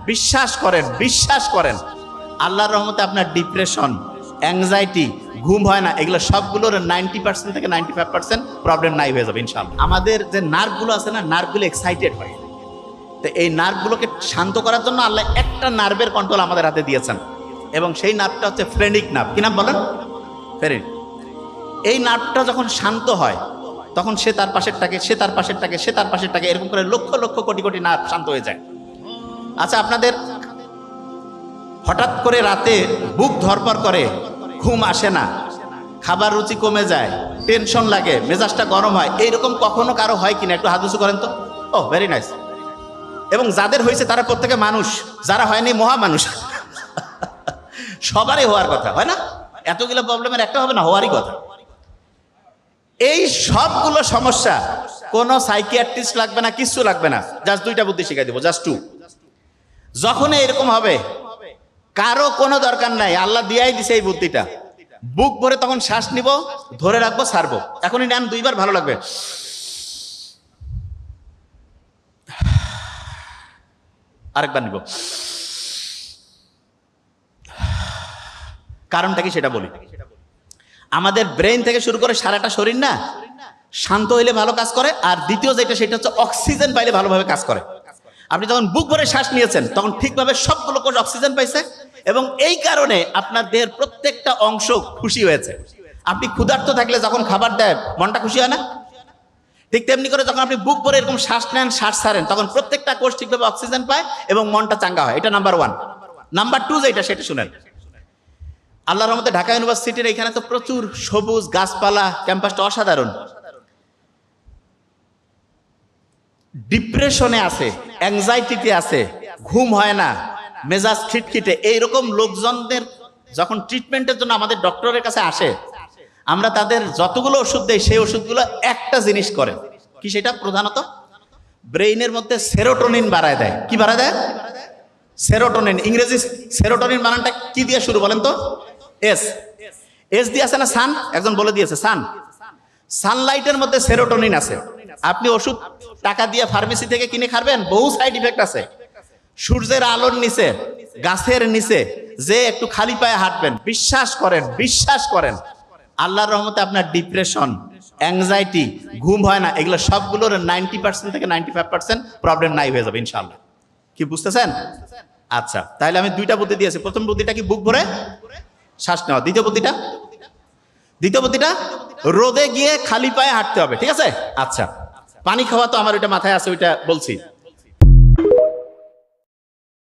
বিশ্বাস করেন, বিশ্বাস করেন, আল্লাহর রহমতে আপনার ডিপ্রেশন, অ্যাংজাইটি, ঘুম হয় না, এগুলো সবগুলোর 90% থেকে 95% প্রবলেম নাই হয়ে যাবে ইনশাআল্লাহ। আমাদের যে নার্ভগুলো আছে না, নার্ভগুলো এক্সাইটেড হয়। তো এই নার্ভগুলোকে শান্ত করার জন্য আল্লাহ একটা নার্ভের কন্ট্রোল আমাদের হাতে দিয়েছেন, এবং সেই নার্ভটা হচ্ছে ফ্রেনিক নার্ভ। কি নাম বলেন? ফ্রেনিক। এই নার্ভটা যখন শান্ত হয় তখন সে তার পাশেরটাকে, সে তার পাশেরটাকে, সে তার পাশেরটাকে, এরকম করে লক্ষ লক্ষ কোটি কোটি নার্ভ শান্ত হয়ে যায়। আচ্ছা, আপনাদের হঠাৎ করে রাতে বুক ধরপড় করে, ঘুম আসে না, খাবার রুচি কমে যায়, টেনশন লাগে, মেজাজটা গরম হয়, এইরকম কখনো কারো হয় কিনা? একটু হাত উঁচু করেন তো। ও ভেরি নাইস। এবং যাদের হয়েছে তারা প্রত্যেকে মানুষ, যারা হয়নি মহা মানুষ। সবারই হওয়ার কথা, হয় না? এতগুলো প্রবলেমের একটা হবে না, হওয়ারই কথা। এই সবগুলো সমস্যা কোনো সাইকিয়াট্রিস্ট লাগবে না, কিচ্ছু লাগবে না, জাস্ট দুইটা বুদ্ধি শিখাই দেবো, জাস্ট টু। যখন এরকম হবে কারো কোনো দরকার নাই, আল্লাহ দিয়াই দিছে এই বুদ্ধিটা। বুক ভরে তখন শ্বাস নিব, ধরে রাখবো, ছাড়বো। এখনই নেন, দুইবার, ভালো লাগবে। আরেকবার নিব। কারণটা কি সেটা বলি। আমাদের ব্রেন থেকে শুরু করে সারাটা শরীর না শান্ত হইলে ভালো কাজ করে, আর দ্বিতীয় যেটা সেটা হচ্ছে অক্সিজেন পাইলে ভালোভাবে কাজ করে। আপনি যখন বুক ভরে শ্বাস নিয়েছেন তখন ঠিকভাবে সবগুলো কোষ অক্সিজেন পাইছে, এবং এই কারণে আপনার দেহের প্রত্যেকটা অংশ খুশি হয়েছে। আপনি ক্ষুধার্ত থাকলে যখন খাবার দেয় মনটা খুশি হয় না? ঠিক তেমনি করে যখন আপনি বুক ভরে এরকম শ্বাস নেন, শ্বাস ছাড়েন, তখন প্রত্যেকটা কোষ ঠিকভাবে অক্সিজেন পায় এবং মনটা চাঙ্গা হয়। এটা নাম্বার ওয়ান। নাম্বার টু যেটা সেটা শুনেন। আল্লাহর রহমতে ঢাকা ইউনিভার্সিটির এখানে তো প্রচুর সবুজ গাছপালা, ক্যাম্পাসটা অসাধারণ। ডিপ্রেশনে আছে, অ্যাংজাইটিতে আছে, ঘুম হয় না, মেজাজ খিটখিটে, এইরকম লোকজনদের যখন ট্রিটমেন্টের জন্য আমাদের ডক্টরের কাছে আসে, আমরা তাদের যতগুলো ওষুধ দেই সেই ওষুধগুলো একটা জিনিস করে কি, সেটা প্রধানত ব্রেইনের মধ্যে সেরোটোনিন বাড়ায় দেয়। কি বাড়ায় দেয়? সেরোটোনিন। ইংরেজি সেরোটোনিন বানানটা কি দিয়ে শুরু বলেন তো? এস। এস দিয়ে আছে না সান? একজন বলে দিয়েছে সান। সানলাইটের মধ্যে সেরোটোনিন আছে। আপনি ওষুধ টাকা দিয়ে ফার্মেসি থেকে কিনে খাবেন, বহু সাইড ইফেক্ট আছে। সূর্যের আলোর নিচে, গাছের নিচে যে একটু খালি পায়ে হাঁটবেন, বিশ্বাস করেন, বিশ্বাস করেন, আল্লাহর রহমতে আপনার ডিপ্রেশন, অ্যাংজাইটি, ঘুম হয় না, এগুলো সবগুলোর 90% থেকে 95% প্রবলেম নাই হয়ে যাবে ইনশাআল্লাহ। কি বুঝতেছেন? আচ্ছা, তাহলে আমি দুইটা বুদ্ধি দিয়েছি। প্রথম বুদ্ধিটা কি? বুক ভরে শ্বাস নেওয়া। দ্বিতীয় বুদ্ধিটা রোদে গিয়ে খালি পায়ে হাঁটতে হবে। ঠিক আছে? আচ্ছা, পানি খাওয়া তো আমার ওইটা মাথায় আছে, ওইটা বলছি।